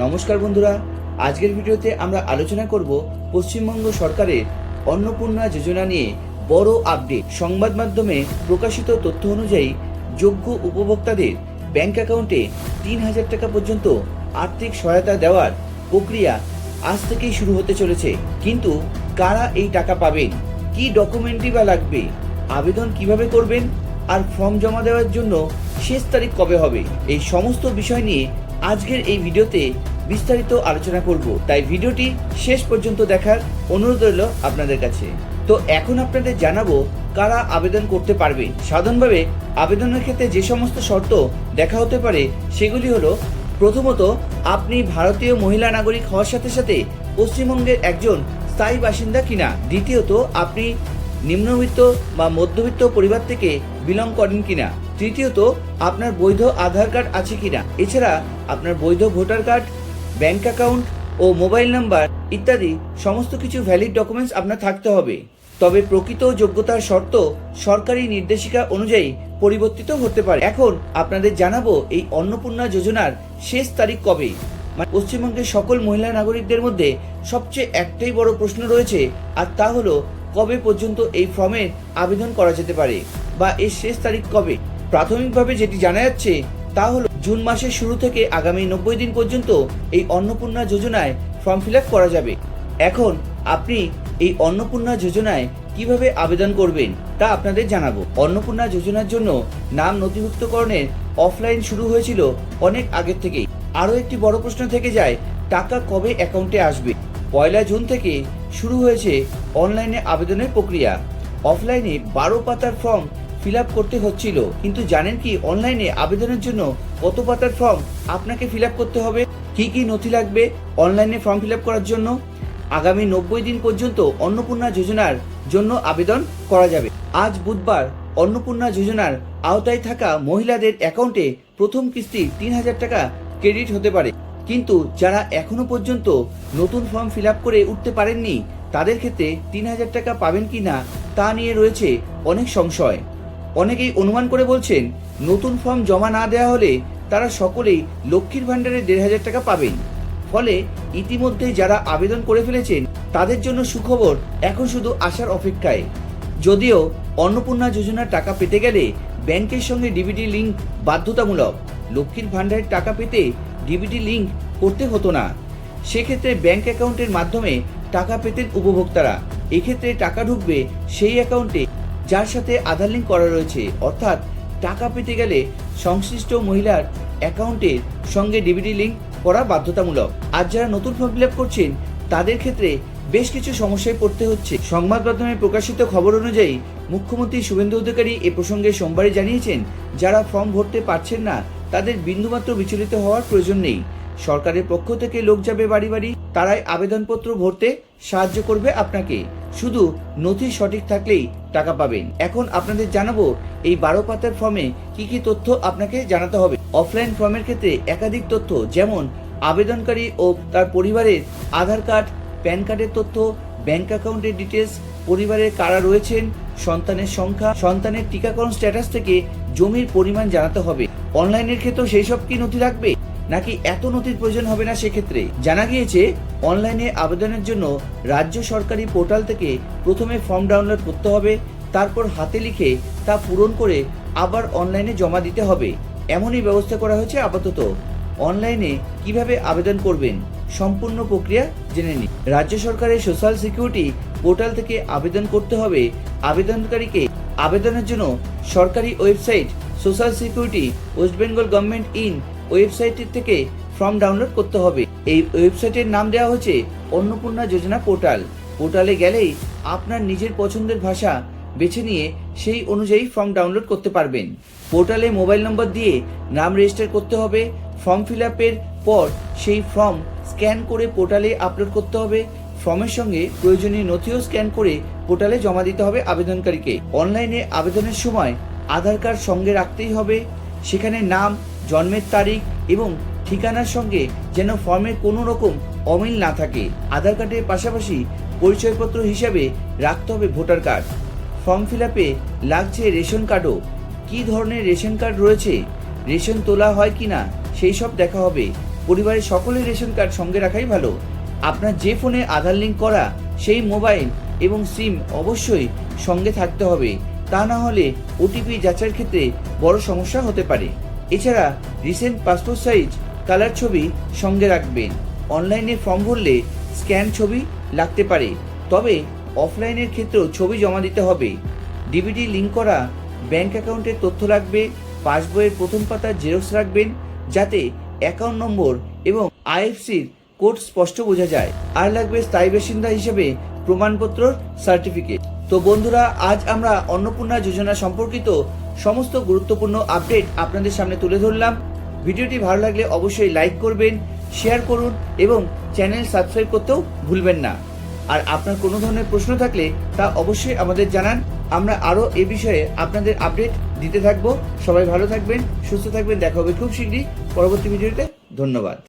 নমস্কার বন্ধুরা, আজকের ভিডিওতে আমরা আলোচনা করব পশ্চিমবঙ্গ সরকারের অন্নপূর্ণা যোজনা নিয়ে বড় আপডেট। সংবাদ মাধ্যমে প্রকাশিত তথ্য অনুযায়ী যোগ্য উপভোক্তাদের ব্যাংক অ্যাকাউন্টে ৩,০০০ টাকা পর্যন্ত আর্থিক সহায়তা দেওয়ার প্রক্রিয়া আজ থেকেই শুরু হতে চলেছে। কিন্তু কারা এই টাকা পাবেন, কি ডকুমেন্টই বা লাগবে, আবেদন কিভাবে করবেন, আর ফর্ম জমা দেওয়ার জন্য শেষ তারিখ কবে হবে, এই সমস্ত বিষয় নিয়ে আজকের এই ভিডিওতে বিস্তারিত আলোচনা করব। তাই ভিডিওটি শেষ পর্যন্ত দেখার অনুরোধ রইল আপনাদের কাছে। তো এখন আপনাদের জানাবো কারা আবেদন করতে পারবে। সাধারণভাবে আবেদনের ক্ষেত্রে যে সমস্ত শর্ত দেখা হতে পারে সেগুলি হলো, প্রথমত আপনি ভারতীয় মহিলা নাগরিক হওয়ার সাথে সাথে পশ্চিমবঙ্গের একজন স্থায়ী বাসিন্দা কিনা। দ্বিতীয়ত আপনি নিম্নবিত্ত বা মধ্যবিত্ত পরিবার থেকে বিলং করেন কিনা। তৃতীয়ত আপনার বৈধ আধার কার্ড আছে কিনা। এছাড়া আপনার বৈধ ভোটার কার্ড, ব্যাংক অ্যাকাউন্ট ও মোবাইল নাম্বার ইত্যাদি সমস্ত কিছু ভ্যালিড ডকুমেন্টস আপনার থাকতে হবে। তবে প্রকৃত যোগ্যতার শর্ত সরকারি নির্দেশিকা অনুযায়ী পরিবর্তিত হতে পারে। এখন আপনাদের জানাবো এই অন্নপূর্ণা যোজনার শেষ তারিখ কবে। পশ্চিমবঙ্গের সকল মহিলা নাগরিকদের মধ্যে সবচেয়ে একটাই বড় প্রশ্ন রয়েছে, আর তা হলো কবে পর্যন্ত এই ফর্মের আবেদন করা যেতে পারে বা এর শেষ তারিখ কবে। প্রাথমিকভাবে যেটি জানা যাচ্ছে তা হলো জুন মাসের শুরু থেকে আগামী 90 দিন পর্যন্ত এই অন্নপূর্ণা যোজনায় ফর্ম ফিল আপ করা যাবে। এখন আপনি এই অন্নপূর্ণা যোজনায় কিভাবে আবেদন করবেন তা আপনাদের জানাবো। অন্নপূর্ণা যোজনার জন্য নাম নথিভুক্তকরণের অফলাইন শুরু হয়েছিল অনেক আগের থেকেই। আরও একটি বড় প্রশ্ন থেকে যায়, টাকা কবে অ্যাকাউন্টে আসবে। 1 জুন থেকে শুরু হয়েছে অনলাইনে আবেদনের প্রক্রিয়া। অফলাইনে 12 পাতার ফর্ম ফিল আপ করতে হচ্ছিল, কিন্তু জানেন কি অনলাইনে আবেদনের জন্য কত পাতার ফর্ম আপনাকে ফিল আপ করতে হবে, কি কি নথি লাগবে অনলাইনে ফর্ম ফিল আপ করার জন্য। আগামী 90 দিন পর্যন্ত অন্নপূর্ণা যোজনার জন্য আবেদন করা যাবে। আজ বুধবার অন্নপূর্ণা যোজনার আওতায় থাকা মহিলাদের অ্যাকাউন্টে প্রথম কিস্তি ৩,০০০ টাকা ক্রেডিট হতে পারে। কিন্তু যারা এখনো পর্যন্ত নতুন ফর্ম ফিল আপ করে উঠতে পারেননি তাদের ক্ষেত্রে ৩,০০০ টাকা পাবেন কি না তা নিয়ে রয়েছে অনেক সংশয়। অনেকেই অনুমান করে বলছেন নতুন ফর্ম জমা না দেওয়া হলে তারা সকলেই লক্ষ্মীর ভাণ্ডারে ১,৫০০ টাকা পাবেন। ফলে ইতিমধ্যে যারা আবেদন করে ফেলেছেন তাদের জন্য সুখবর, এখন শুধু আসার অপেক্ষায়। যদিও অন্নপূর্ণা যোজনার টাকা পেতে গেলে ব্যাংকের সঙ্গে ডিবিটি লিঙ্ক বাধ্যতামূলক। লক্ষ্মীর ভাণ্ডারের টাকা পেতে ডিবিটি লিঙ্ক করতে হতো না, সেক্ষেত্রে ব্যাংক অ্যাকাউন্টের মাধ্যমে টাকা পেতেন উপভোক্তারা। এক্ষেত্রে টাকা ঢুকবে সেই অ্যাকাউন্টে যার সাথে আধার লিঙ্ক করা রয়েছে, অর্থাৎ টাকা পেতে গেলে সংশ্লিষ্ট মহিলার অ্যাকাউন্টের সঙ্গে ডিবিটি লিঙ্ক করা বাধ্যতামূলক। আর যারা নতুন ফর্ম ফিল আপ করছেন তাদের ক্ষেত্রে বেশ কিছু সমস্যায় পড়তে হচ্ছে। সংবাদ মাধ্যমে প্রকাশিত খবর অনুযায়ী মুখ্যমন্ত্রী শুভেন্দু অধিকারী এ প্রসঙ্গে সোমবারই জানিয়েছেন, যারা ফর্ম ভরতে পারছেন না তাদের বিন্দুমাত্র বিচলিত হওয়ার প্রয়োজন নেই। সরকারের পক্ষ থেকে লোক যাবে বাড়ি বাড়ি, তারাই আবেদনপত্র ভরতে সাহায্য করবে আপনাকে। শুধু নথি সঠিক থাকলেই টাকা পাবেন। এখন আপনাদের জানাবো এই 12 পাতার ফর্মে কি কি তথ্য আপনাকে জানাতে হবে। অফলাইন ফর্মের ক্ষেত্রে একাধিক তথ্য, যেমন আবেদনকারী ও তার পরিবারের আধার কার্ড, প্যান কার্ডের তথ্য, ব্যাংক অ্যাকাউন্টের ডিটেলস, পরিবারের কারা রয়েছেন, সন্তানের সংখ্যা, সন্তানের টিকাকরণ স্ট্যাটাস থেকে জমির পরিমাণ জানাতে হবে। অনলাইনের ক্ষেত্রেও সেই সব কি নথি লাগবে, নাকি এত নথির প্রয়োজন হবে না। সেক্ষেত্রে জানা গিয়েছে অনলাইনে আবেদনের জন্য রাজ্য সরকারি পোর্টাল থেকে প্রথমে ফর্ম ডাউনলোড করতে হবে, তারপর হাতে লিখে তা পূরণ করে আবার অনলাইনে জমা দিতে হবে। এমনই ব্যবস্থা করা হয়েছে আপাতত। অনলাইনে কিভাবে আবেদন করবেন সম্পূর্ণ প্রক্রিয়া জেনে নিন। রাজ্য সরকারের সোশ্যাল সিকিউরিটি পোর্টাল থেকে আবেদন করতে হবে। আবেদনকারীকে আবেদনের জন্য সরকারি website social security West Bengal government in ওয়েবসাইটের থেকে ফর্ম ডাউনলোড করতে হবে। এই ওয়েবসাইটের নাম দেওয়া হয়েছে অন্নপূর্ণা যোজনা পোর্টাল। পোর্টালে গেলেই আপনার নিজের পছন্দের ভাষা বেছে নিয়ে সেই অনুযায়ী ফর্ম ডাউনলোড করতে পারবেন। পোর্টালে মোবাইল নম্বর দিয়ে নাম রেজিস্টার করতে হবে। ফর্ম ফিল আপের পর সেই ফর্ম স্ক্যান করে পোর্টালে আপলোড করতে হবে। ফর্মের সঙ্গে প্রয়োজনীয় নথিও স্ক্যান করে পোর্টালে জমা দিতে হবে আবেদনকারীকে। অনলাইনে আবেদনের সময় আধার কার্ড সঙ্গে রাখতেই হবে। সেখানে নাম, জন্মের তারিখ এবং ঠিকানার সঙ্গে যেন ফর্মের কোনো রকম অমিল না থাকে। আধার কার্ডের পাশাপাশি পরিচয়পত্র হিসাবে রাখতে হবে ভোটার কার্ড। ফর্ম ফিল আপে লাগছে রেশন কার্ডও। কী ধরনের রেশন কার্ড রয়েছে, রেশন তোলা হয় কিনা সেই সব দেখা হবে। পরিবারের সকলের রেশন কার্ড সঙ্গে রাখাই ভালো। আপনার যে ফোনে আধার লিঙ্ক করা সেই মোবাইল এবং সিম অবশ্যই সঙ্গে থাকতে হবে, তা না হলে ওটিপি যাচাইয়ের ক্ষেত্রে বড় সমস্যা হতে পারে। এছাড়া রিসেন্ট পাসপোর্ট সাইজ কালার ছবি সঙ্গে রাখবেন। অনলাইনে ফর্ম ভরলে স্ক্যান ছবি লাগতে পারে, তবে অফলাইনের ক্ষেত্রেও ছবি জমা দিতে হবে। ডিবিটি লিঙ্ক করা ব্যাংক অ্যাকাউন্টের তথ্য লাগবে। পাসবইয়ের প্রথম পাতার জেরক্স রাখবেন, যাতে অ্যাকাউন্ট নম্বর এবং আইএফসির কোড স্পষ্ট বোঝা যায়। আর লাগবে স্থায়ী বাসিন্দা হিসেবে প্রমাণপত্র সার্টিফিকেট। তো বন্ধুরা, আজ আমরা অন্নপূর্ণা যোজনা সম্পর্কিত সমস্ত গুরুত্বপূর্ণ আপডেট আপনাদের সামনে তুলে ধরলাম। ভিডিওটি ভালো লাগলে অবশ্যই লাইক করবেন, শেয়ার করুন এবং চ্যানেল সাবস্ক্রাইব করতেও ভুলবেন না। আর আপনার কোনো ধরনের প্রশ্ন থাকলে তা অবশ্যই আমাদের জানান। আমরা আরও এ বিষয়ে আপনাদের আপডেট দিতে থাকবো। সবাই ভালো থাকবেন, সুস্থ থাকবেন। দেখা হবে খুব শীঘ্রই পরবর্তী ভিডিওতে। ধন্যবাদ।